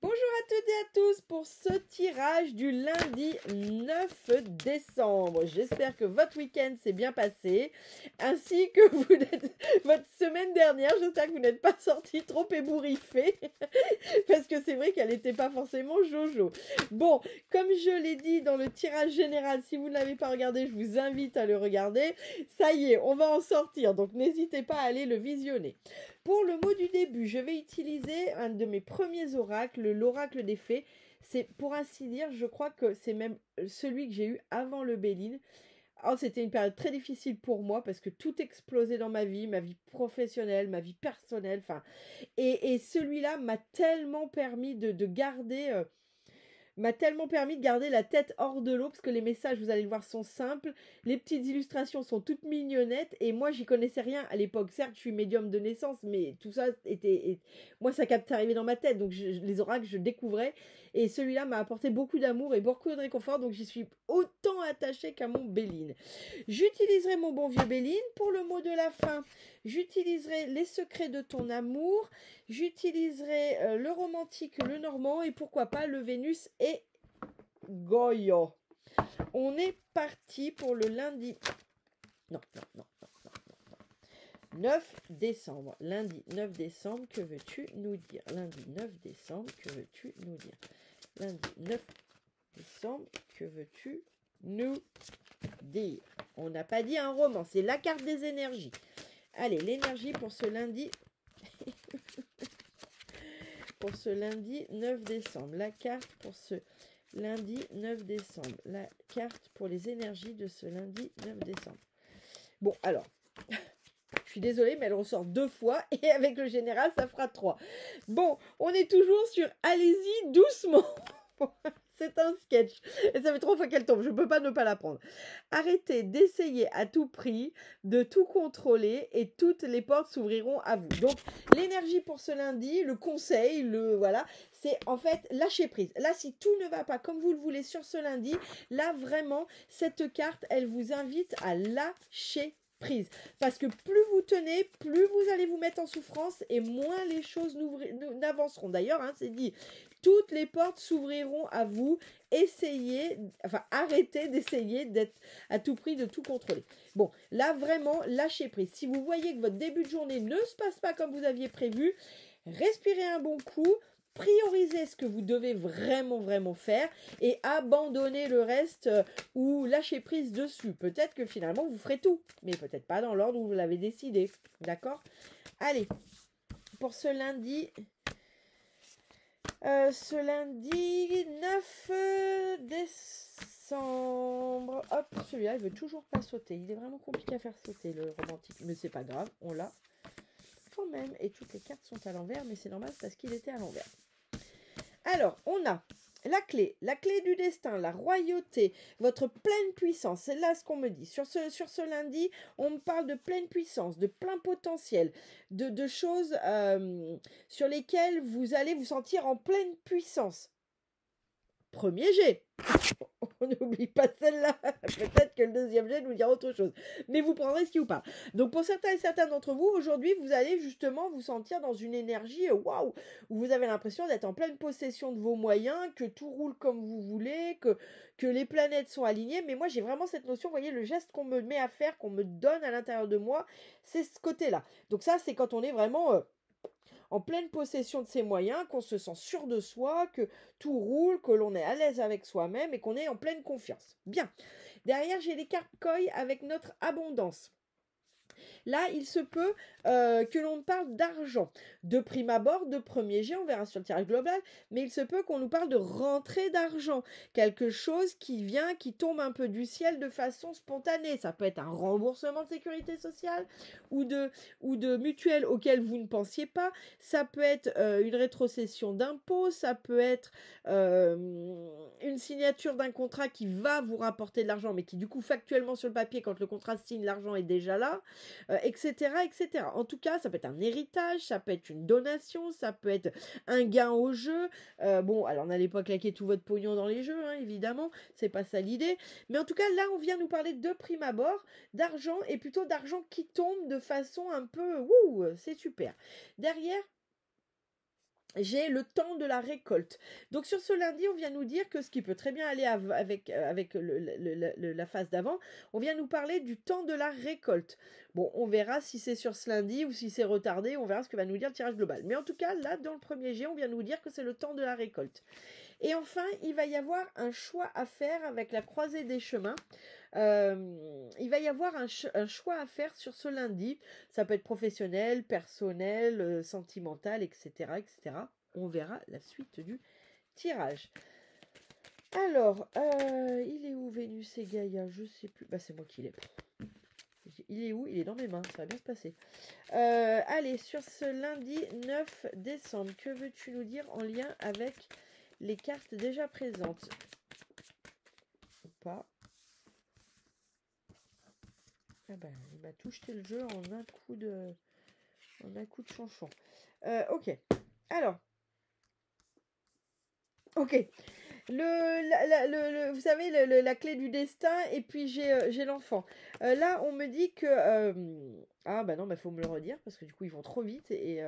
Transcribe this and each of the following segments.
Bonjour à toutes et à tous pour ce tirage du lundi 9 décembre. J'espère que votre week-end s'est bien passé, ainsi que votre semaine dernière. J'espère que vous n'êtes pas sortis trop ébouriffés, parce que c'est vrai qu'elle n'était pas forcément jojo. Bon, comme je l'ai dit dans le tirage général, si vous ne l'avez pas regardé, je vous invite à le regarder. Ça y est, on va en sortir, donc n'hésitez pas à aller le visionner. Pour le mot du début, je vais utiliser un de mes premiers oracles, l'oracle des fées. C'est pour ainsi dire, je crois que c'est même celui que j'ai eu avant le Béline. Oh, c'était une période très difficile pour moi parce que tout explosait dans ma vie professionnelle, ma vie personnelle. Enfin, et celui-là m'a tellement permis de garder m'a tellement permis de garder la tête hors de l'eau parce que les messages, vous allez le voir, sont simples. Les petites illustrations sont toutes mignonnettes et moi, j'y connaissais rien à l'époque. Certes, je suis médium de naissance, mais tout ça était... Moi, ça capte arrivé dans ma tête, donc les oracles, je découvrais. Et celui-là m'a apporté beaucoup d'amour et beaucoup de réconfort, donc j'y suis autant attachée qu'à mon Béline. J'utiliserai mon bon vieux Béline pour le mot de la fin. J'utiliserai les secrets de ton amour. J'utiliserai le romantique, le normand et pourquoi pas le Vénus et Goyo. On est parti pour le lundi. Non. 9 décembre. Lundi 9 décembre, que veux-tu nous dire? Lundi 9 décembre, que veux-tu nous dire? Lundi 9 décembre, que veux-tu nous dire? On n'a pas dit un roman, c'est la carte des énergies. Allez, l'énergie pour ce lundi. Pour ce lundi 9 décembre. La carte pour ce lundi 9 décembre. La carte pour les énergies de ce lundi 9 décembre. Bon, alors, je suis désolée, mais elle ressort 2 fois et avec le général, ça fera 3. Bon, on est toujours sur allez-y doucement. C'est un sketch. Et ça fait 3 fois qu'elle tombe. Je ne peux pas ne pas la prendre. Arrêtez d'essayer à tout prix de tout contrôler et toutes les portes s'ouvriront à vous. Donc, l'énergie pour ce lundi, le conseil, voilà, c'est en fait lâcher prise. Là, si tout ne va pas comme vous le voulez sur ce lundi, là, vraiment, cette carte, elle vous invite à lâcher prise. Parce que plus vous tenez, plus vous allez vous mettre en souffrance et moins les choses n'avanceront. D'ailleurs, hein, c'est dit, toutes les portes s'ouvriront à vous. Arrêtez d'essayer d'être à tout prix de tout contrôler. Bon, là vraiment, lâchez prise. Si vous voyez que votre début de journée ne se passe pas comme vous aviez prévu, respirez un bon coup. Priorisez ce que vous devez vraiment faire et abandonnez le reste ou lâchez prise dessus. Peut-être que finalement vous ferez tout, mais peut-être pas dans l'ordre où vous l'avez décidé. D'accord? Allez, pour ce lundi 9 décembre. Hop, celui-là, il veut toujours pas sauter. Il est vraiment compliqué à faire sauter, le romantique. Mais c'est pas grave, on l'a quand même. Et toutes les cartes sont à l'envers, mais c'est normal parce qu'il était à l'envers. Alors, on a la clé du destin, la royauté, votre pleine puissance. C'est là ce qu'on me dit. Sur ce lundi, on me parle de pleine puissance, de plein potentiel, de choses sur lesquelles vous allez vous sentir en pleine puissance. Premier jet. On n'oublie pas celle-là. Peut-être que le deuxième jet nous dira autre chose. Mais vous prendrez ce qui vous parle. Donc pour certains et certaines d'entre vous, aujourd'hui, vous allez justement vous sentir dans une énergie waouh, où vous avez l'impression d'être en pleine possession de vos moyens, que tout roule comme vous voulez, que les planètes sont alignées. Mais moi, j'ai vraiment cette notion, vous voyez, le geste qu'on me met à faire, qu'on me donne à l'intérieur de moi, c'est ce côté-là. Donc ça, c'est quand on est vraiment... en pleine possession de ses moyens, qu'on se sent sûr de soi, que tout roule, que l'on est à l'aise avec soi-même et qu'on est en pleine confiance. Bien. Derrière, j'ai les cartes Koi avec notre abondance. Là, il se peut que l'on parle d'argent. De prime abord, de premier jet, on verra sur le tirage global, mais il se peut qu'on nous parle de rentrée d'argent. Quelque chose qui vient, qui tombe un peu du ciel de façon spontanée. Ça peut être un remboursement de sécurité sociale ou de mutuelle auquel vous ne pensiez pas. Ça peut être une rétrocession d'impôts. Ça peut être une signature d'un contrat qui va vous rapporter de l'argent, mais qui du coup factuellement sur le papier, quand le contrat se signe, l'argent est déjà là. Etc. En tout cas, ça peut être un héritage, ça peut être une donation, ça peut être un gain au jeu. Bon, alors n'allez pas claquer tout votre pognon dans les jeux, hein, évidemment, c'est pas ça l'idée. Mais en tout cas, là, on vient nous parler de prime abord, d'argent, et plutôt d'argent qui tombe de façon un peu... Wouh, c'est super. Derrière, j'ai le temps de la récolte. Donc sur ce lundi, on vient nous dire que ce qui peut très bien aller avec la phase d'avant, on vient nous parler du temps de la récolte. Bon, on verra si c'est sur ce lundi ou si c'est retardé, on verra ce que va nous dire le tirage global. Mais en tout cas, là, dans le premier jet, on vient nous dire que c'est le temps de la récolte. Et enfin, il va y avoir un choix à faire avec la croisée des chemins. Il va y avoir un choix à faire sur ce lundi. Ça peut être professionnel, personnel, sentimental, etc., etc. On verra la suite du tirage. Alors, il est où Vénus et Gaïa? Je sais plus. Bah, c'est moi qui l'ai. Il est où? Il est dans mes mains. Ça va bien se passer. Allez, sur ce lundi 9 décembre, que veux-tu nous dire en lien avec les cartes déjà présentes? Ou pas? Ah ben, il m'a tout jeté le jeu en un coup de chanchon. Ok. Alors. Ok. Vous savez, la clé du destin, et puis j'ai l'enfant. Là, on me dit que... ah bah non, bah faut me le redire, parce que du coup, ils vont trop vite. Et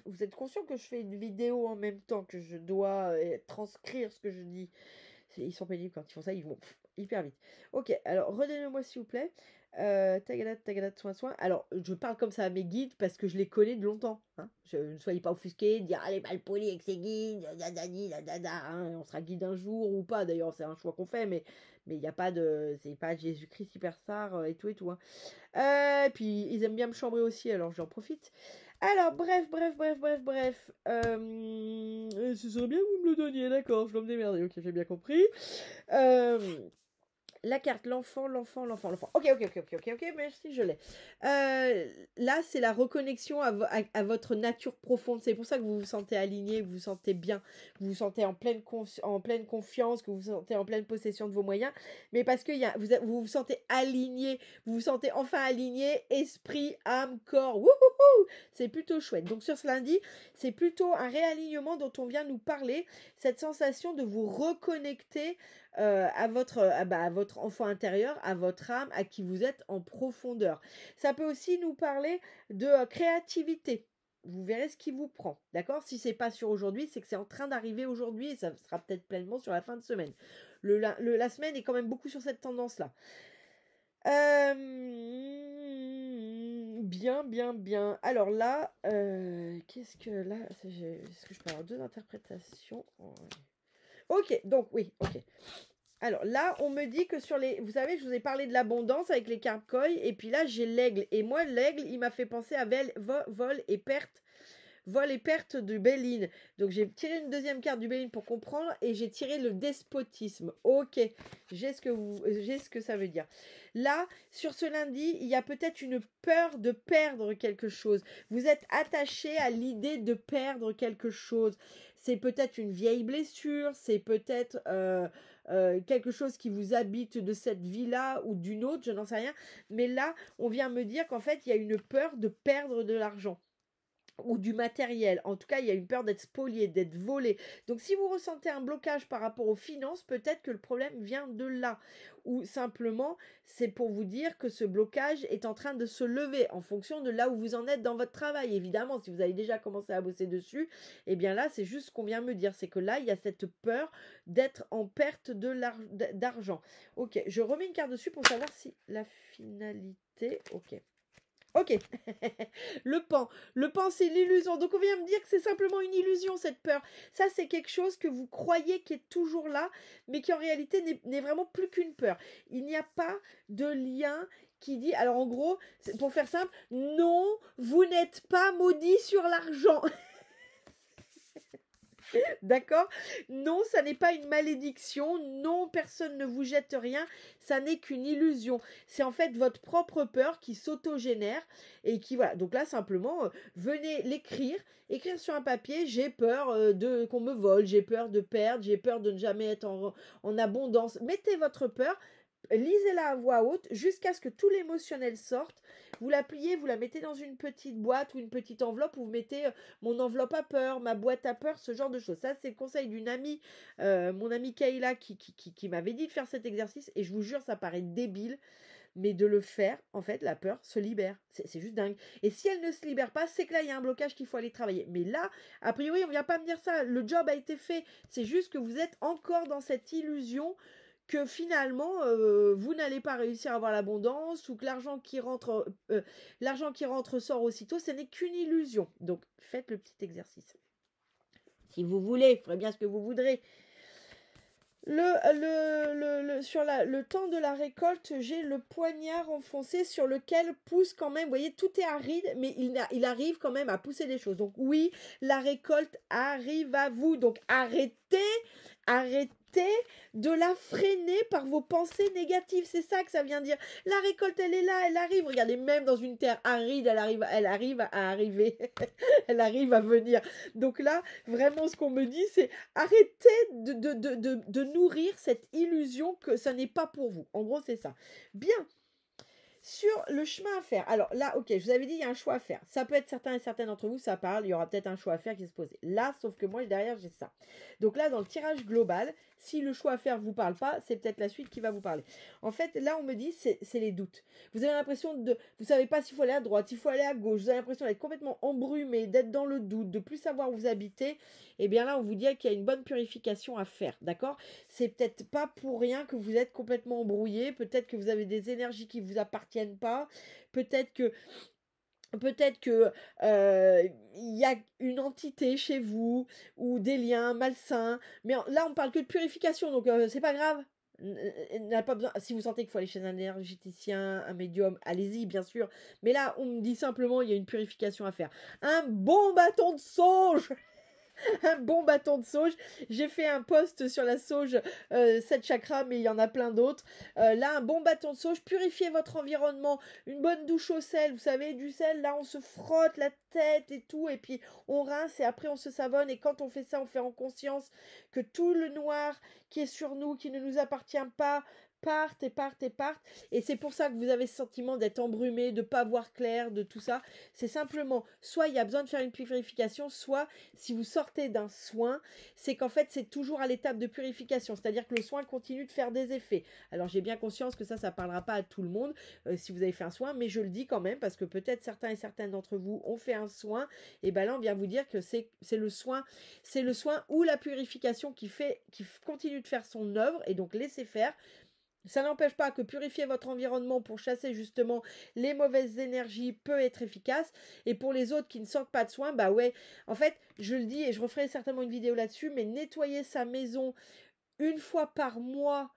vous êtes conscient que je fais une vidéo en même temps, que je dois transcrire ce que je dis? Ils sont pénibles quand ils font ça, ils vont hyper vite. Ok, alors redonnez-moi s'il vous plaît. Tagada, soin. Alors, je parle comme ça à mes guides parce que je les connais de longtemps. Hein. Ne soyez pas offusqués, de dire, allez, mal poli avec ses guides, hein. On sera guide un jour ou pas. D'ailleurs, c'est un choix qu'on fait, mais il n'y a pas de. C'est pas Jésus-Christ Hyperstar et tout et tout. Hein. Puis, ils aiment bien me chambrer aussi, alors j'en profite. Alors, bref. Ce serait bien que vous me le donniez, d'accord, je dois me démerder, ok, j'ai bien compris. La carte, l'enfant. Ok, merci, je l'ai. Là, c'est la reconnexion à votre nature profonde. C'est pour ça que vous vous sentez aligné, vous vous sentez bien, vous vous sentez en pleine confiance, que vous vous sentez en pleine possession de vos moyens. Mais parce que vous vous sentez aligné, vous vous sentez enfin aligné, esprit, âme, corps. Wouhouhou! C'est plutôt chouette. Donc sur ce lundi, c'est plutôt un réalignement dont on vient nous parler. Cette sensation de vous reconnecter à votre enfant intérieur, à votre âme, à qui vous êtes en profondeur. Ça peut aussi nous parler de créativité. Vous verrez ce qui vous prend, d'accord? Si c'est pas sur aujourd'hui, c'est que c'est en train d'arriver aujourd'hui et ça sera peut-être pleinement sur la fin de semaine. La semaine est quand même beaucoup sur cette tendance-là. Bien. Alors là, qu'est-ce que là, est-ce que je peux avoir deux interprétations? Ok, donc oui, ok. Alors là, on me dit que sur les... Vous savez, je vous ai parlé de l'abondance avec les cartes koi, et puis là, j'ai l'aigle. Et moi, l'aigle, il m'a fait penser à vol et perte. Vol et perte de Béline. Donc j'ai tiré une deuxième carte du Béline pour comprendre, et j'ai tiré le despotisme. Ok, j'ai ce que ça veut dire. Là, sur ce lundi, il y a peut-être une peur de perdre quelque chose. Vous êtes attaché à l'idée de perdre quelque chose. C'est peut-être une vieille blessure, c'est peut-être quelque chose qui vous habite de cette vie-là ou d'une autre, je n'en sais rien. Mais là, on vient me dire qu'en fait, il y a une peur de perdre de l'argent ou du matériel. En tout cas, il y a une peur d'être spolié, d'être volé. Donc, si vous ressentez un blocage par rapport aux finances, peut-être que le problème vient de là. Ou simplement, c'est pour vous dire que ce blocage est en train de se lever en fonction de là où vous en êtes dans votre travail. Évidemment, si vous avez déjà commencé à bosser dessus, eh bien là, c'est juste ce qu'on vient me dire. C'est que là, il y a cette peur d'être en perte d'argent. Ok, je remets une carte dessus pour savoir si la finalité... Ok, le pan. Le pan, c'est l'illusion. Donc, on vient me dire que c'est simplement une illusion, cette peur. Ça, c'est quelque chose que vous croyez qui est toujours là, mais qui en réalité n'est vraiment plus qu'une peur. Il n'y a pas de lien qui dit... Alors, en gros, pour faire simple, non, vous n'êtes pas maudit sur l'argent. D'accord? Non, ça n'est pas une malédiction. Non, personne ne vous jette rien. Ça n'est qu'une illusion. C'est en fait votre propre peur qui s'autogénère et qui, voilà. Donc là, simplement, venez l'écrire. Écrire sur un papier, j'ai peur qu'on me vole, j'ai peur de perdre, j'ai peur de ne jamais être en abondance. Mettez votre peur. Lisez-la à voix haute jusqu'à ce que tout l'émotionnel sorte. Vous la pliez, vous la mettez dans une petite boîte ou une petite enveloppe où vous mettez mon enveloppe à peur, ma boîte à peur, ce genre de choses. Ça, c'est le conseil d'une amie, mon amie Kayla, qui m'avait dit de faire cet exercice. Et je vous jure, ça paraît débile. Mais de le faire, en fait, la peur se libère. C'est juste dingue. Et si elle ne se libère pas, c'est que là, il y a un blocage qu'il faut aller travailler. Mais là, a priori, on ne vient pas me dire ça. Le job a été fait. C'est juste que vous êtes encore dans cette illusion que finalement, vous n'allez pas réussir à avoir l'abondance ou que l'argent qui rentre sort aussitôt. Ce n'est qu'une illusion. Donc, faites le petit exercice. Si vous voulez, ferez bien ce que vous voudrez. Sur le temps de la récolte, j'ai le poignard enfoncé sur lequel pousse quand même, vous voyez, tout est aride, mais il arrive quand même à pousser des choses. Donc oui, la récolte arrive à vous. Donc arrêtez de la freiner par vos pensées négatives. C'est ça que ça vient dire. La récolte, elle est là, elle arrive. Regardez, même dans une terre aride, elle arrive à arriver. Elle arrive à venir. Donc là, vraiment, ce qu'on me dit, c'est arrêtez de nourrir cette illusion que ça n'est pas pour vous. En gros, c'est ça. Bien. Sur le chemin à faire. Alors là, ok, je vous avais dit, il y a un choix à faire. Ça peut être certains et certaines d'entre vous, ça parle, il y aura peut-être un choix à faire qui se posait. Là, sauf que moi, derrière, j'ai ça. Donc là, dans le tirage global, si le choix à faire ne vous parle pas, c'est peut-être la suite qui va vous parler. En fait, là, on me dit, c'est les doutes. Vous avez l'impression vous savez pas s'il faut aller à droite, s'il faut aller à gauche, vous avez l'impression d'être complètement embrumé, d'être dans le doute, de plus savoir où vous habitez. Et bien là, on vous dit qu'il y a une bonne purification à faire, d'accord? C'est peut-être pas pour rien que vous êtes complètement embrouillé, peut-être que vous avez des énergies qui vous appartiennent pas, peut-être que il y a une entité chez vous ou des liens malsains, mais là on parle que de purification, donc c'est pas grave. N'a pas besoin. Si vous sentez qu'il faut aller chez un énergéticien, un médium, allez-y, bien sûr. Mais là, on me dit simplement, il y a une purification à faire. Un bon bâton de sauge. Un bon bâton de sauge. J'ai fait un post sur la sauge 7 chakras, mais il y en a plein d'autres. Là, un bon bâton de sauge. Purifiez votre environnement. Une bonne douche au sel. Vous savez, du sel, là, on se frotte la tête et tout. Et puis, on rince et après, on se savonne. Et quand on fait ça, on fait en conscience que tout le noir qui est sur nous, qui ne nous appartient pas, partent. Et c'est pour ça que vous avez ce sentiment d'être embrumé, de ne pas voir clair, de tout ça. C'est simplement, soit il y a besoin de faire une purification, soit si vous sortez d'un soin, c'est qu'en fait, c'est toujours à l'étape de purification. C'est-à-dire que le soin continue de faire des effets. Alors, j'ai bien conscience que ça ne parlera pas à tout le monde si vous avez fait un soin, mais je le dis quand même parce que peut-être certains et certaines d'entre vous ont fait un soin. Et bien là, on vient vous dire que c'est le soin ou la purification qui continue de faire son œuvre et donc laissez faire. Ça n'empêche pas que purifier votre environnement pour chasser justement les mauvaises énergies peut être efficace. Et pour les autres qui ne sortent pas de soins, bah ouais, en fait, je le dis et je referai certainement une vidéo là-dessus, mais nettoyer sa maison une fois par mois.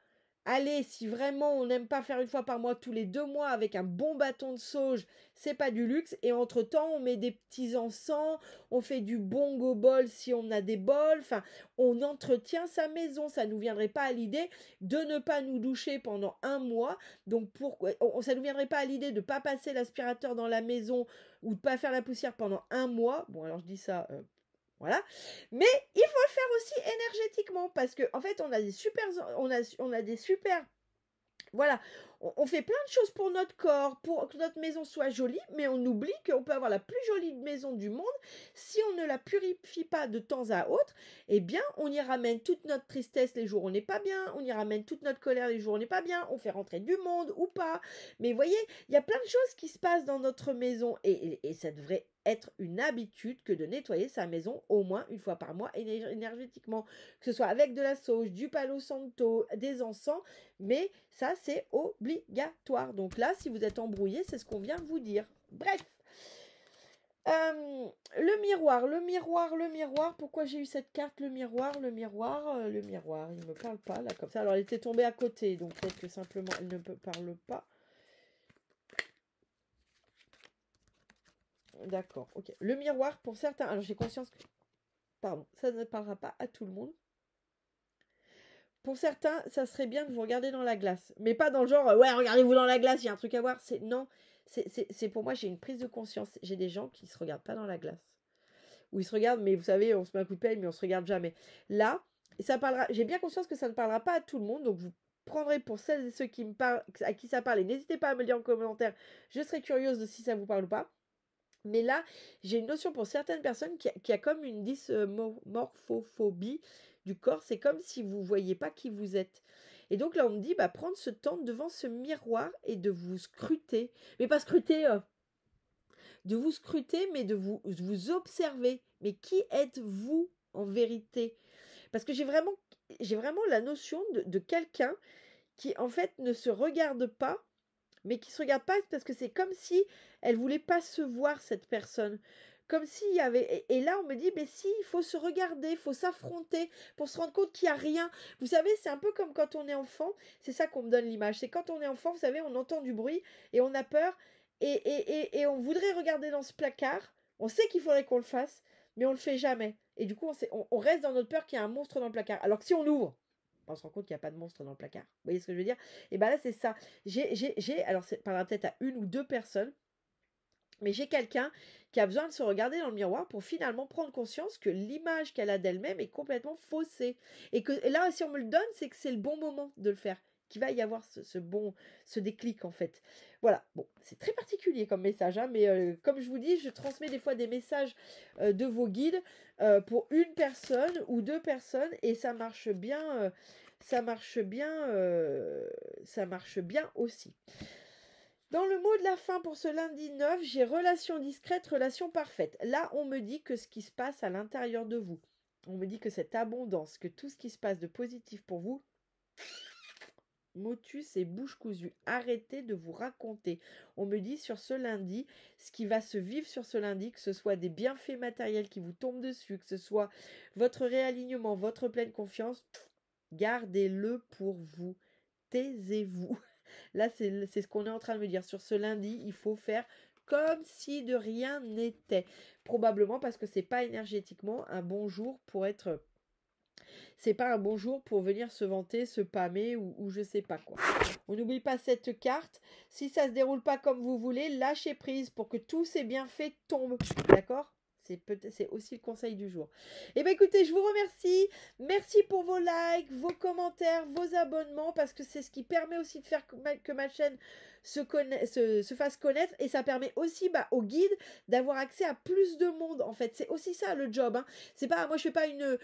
Allez, si vraiment on n'aime pas faire une fois par mois, tous les 2 mois avec un bon bâton de sauge, c'est pas du luxe. Et entre-temps, on met des petits encens, on fait du bongo bol si on a des bols. Enfin, on entretient sa maison. Ça ne nous viendrait pas à l'idée de ne pas nous doucher pendant 1 mois. Donc, ça ne nous viendrait pas à l'idée de ne pas passer l'aspirateur dans la maison ou de ne pas faire la poussière pendant 1 mois. Bon, alors je dis ça... Voilà. Mais il faut le faire aussi énergétiquement parce que en fait, on a des super voilà, on fait plein de choses pour notre corps, pour que notre maison soit jolie, mais on oublie qu'on peut avoir la plus jolie maison du monde. Si on ne la purifie pas de temps à autre, eh bien, on y ramène toute notre tristesse les jours où on n'est pas bien, on y ramène toute notre colère les jours où on n'est pas bien, on fait rentrer du monde ou pas. Mais vous voyez, il y a plein de choses qui se passent dans notre maison et ça devrait être une habitude que de nettoyer sa maison au moins une fois par mois énergétiquement, que ce soit avec de la sauge, du palo santo, des encens, mais ça c'est obligatoire. Donc là, si vous êtes embrouillé, c'est ce qu'on vient de vous dire. Bref. Le miroir, pourquoi j'ai eu cette carte, le miroir, il me parle pas là comme ça, alors elle était tombée à côté, donc peut-être que simplement elle ne me parle pas. D'accord, ok. Le miroir, pour certains, alors j'ai conscience que, pardon, ça ne parlera pas à tout le monde. Pour certains, ça serait bien de vous regarder dans la glace. Mais pas dans le genre, ouais, regardez-vous dans la glace, il y a un truc à voir. Non, c'est pour moi, j'ai une prise de conscience. J'ai des gens qui ne se regardent pas dans la glace. Ou ils se regardent, mais vous savez, on se met un coup de pelle, mais on se regarde jamais. Là, ça parlera. J'ai bien conscience que ça ne parlera pas à tout le monde, donc vous prendrez pour celles et ceux qui me parlent, à qui ça parle, et n'hésitez pas à me le dire en commentaire. Je serais curieuse de si ça vous parle ou pas. Mais là, j'ai une notion pour certaines personnes qui a comme une dysmorphophobie du corps. C'est comme si vous ne voyez pas qui vous êtes. Et donc là, on me dit, bah, prendre ce temps devant ce miroir et de vous scruter. Mais pas scruter, de vous scruter, mais de vous observer. Mais qui êtes-vous en vérité? Parce que j'ai vraiment la notion de quelqu'un qui, en fait, ne se regarde pas, mais qui se regarde pas parce que c'est comme si elle voulait pas se voir, cette personne. Comme s'il y avait... Et là, on me dit, mais si, il faut se regarder, il faut s'affronter pour se rendre compte qu'il n'y a rien. Vous savez, c'est un peu comme quand on est enfant. C'est ça qu'on me donne l'image. C'est quand on est enfant, vous savez, on entend du bruit et on a peur. Et on voudrait regarder dans ce placard. On sait qu'il faudrait qu'on le fasse, mais on le fait jamais. Et du coup, on reste dans notre peur qu'il y a un monstre dans le placard. Alors que si on ouvre, on se rend compte qu'il n'y a pas de monstre dans le placard. Vous voyez ce que je veux dire? Et bien là, c'est ça. Alors c'est par la tête à une ou deux personnes, mais j'ai quelqu'un qui a besoin de se regarder dans le miroir pour finalement prendre conscience que l'image qu'elle a d'elle-même est complètement faussée. Et là, si on me le donne, c'est que c'est le bon moment de le faire. Qu'il va y avoir ce déclic en fait. Voilà, bon, c'est très particulier comme message, hein, mais comme je vous dis, je transmets des fois des messages de vos guides pour une personne ou deux personnes et ça marche bien, ça marche bien aussi. Dans le mot de la fin pour ce lundi 9, j'ai relation discrète, relation parfaite. Là, on me dit que ce qui se passe à l'intérieur de vous, on me dit que cette abondance, que tout ce qui se passe de positif pour vous, motus et bouche cousue. Arrêtez de vous raconter. On me dit sur ce lundi, ce qui va se vivre sur ce lundi, que ce soit des bienfaits matériels qui vous tombent dessus, que ce soit votre réalignement, votre pleine confiance, gardez-le pour vous. Taisez-vous. Là, c'est ce qu'on est en train de me dire. Sur ce lundi, il faut faire comme si de rien n'était. Probablement parce que c'est pas énergétiquement un bon jour pour être... C'est pas un bon jour pour venir se vanter, se pâmer ou je sais pas quoi. On n'oublie pas cette carte. Si ça se déroule pas comme vous voulez, lâchez prise pour que tous ces bienfaits tombent. D'accord ? C'est aussi le conseil du jour. Eh bien écoutez, je vous remercie. Merci pour vos likes, vos commentaires, vos abonnements, parce que c'est ce qui permet aussi de faire que ma chaîne se fasse connaître. Et ça permet aussi aux guides d'avoir accès à plus de monde. En fait, c'est aussi ça le job. Hein. C'est pas, moi je fais pas une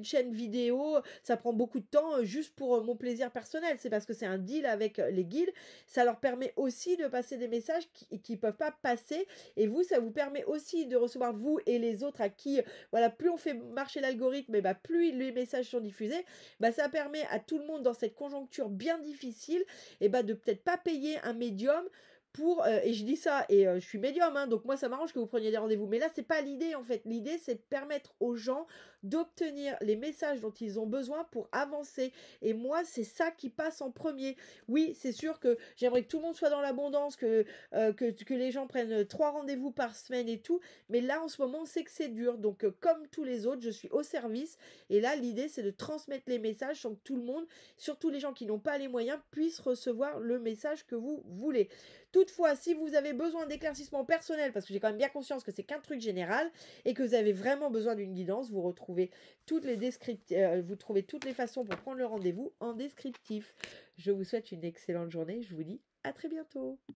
chaîne vidéo. Ça prend beaucoup de temps juste pour mon plaisir personnel. C'est parce que c'est un deal avec les guides. Ça leur permet aussi de passer des messages qui peuvent pas passer. Et vous, ça vous permet aussi de recevoir, vous et les autres à qui, voilà, plus on fait marcher l'algorithme, et plus les messages sont diffusés, ça permet à tout le monde dans cette conjoncture bien difficile, de peut-être pas payer un médium pour, et je dis ça, et je suis médium, hein, donc moi ça m'arrange que vous preniez des rendez-vous, mais là c'est pas l'idée en fait, l'idée c'est de permettre aux gens d'obtenir les messages dont ils ont besoin pour avancer, et moi c'est ça qui passe en premier. Oui, c'est sûr que j'aimerais que tout le monde soit dans l'abondance, que les gens prennent 3 rendez-vous par semaine et tout, mais là en ce moment on sait que c'est dur, donc comme tous les autres, je suis au service, et là l'idée c'est de transmettre les messages sans que tout le monde, surtout les gens qui n'ont pas les moyens, puissent recevoir le message que vous voulez. Toutefois, si vous avez besoin d'éclaircissement personnel, parce que j'ai quand même bien conscience que c'est qu'un truc général et que vous avez vraiment besoin d'une guidance, vous retrouvez vous trouvez toutes les façons pour prendre le rendez-vous en descriptif. Je vous souhaite une excellente journée. Je vous dis à très bientôt.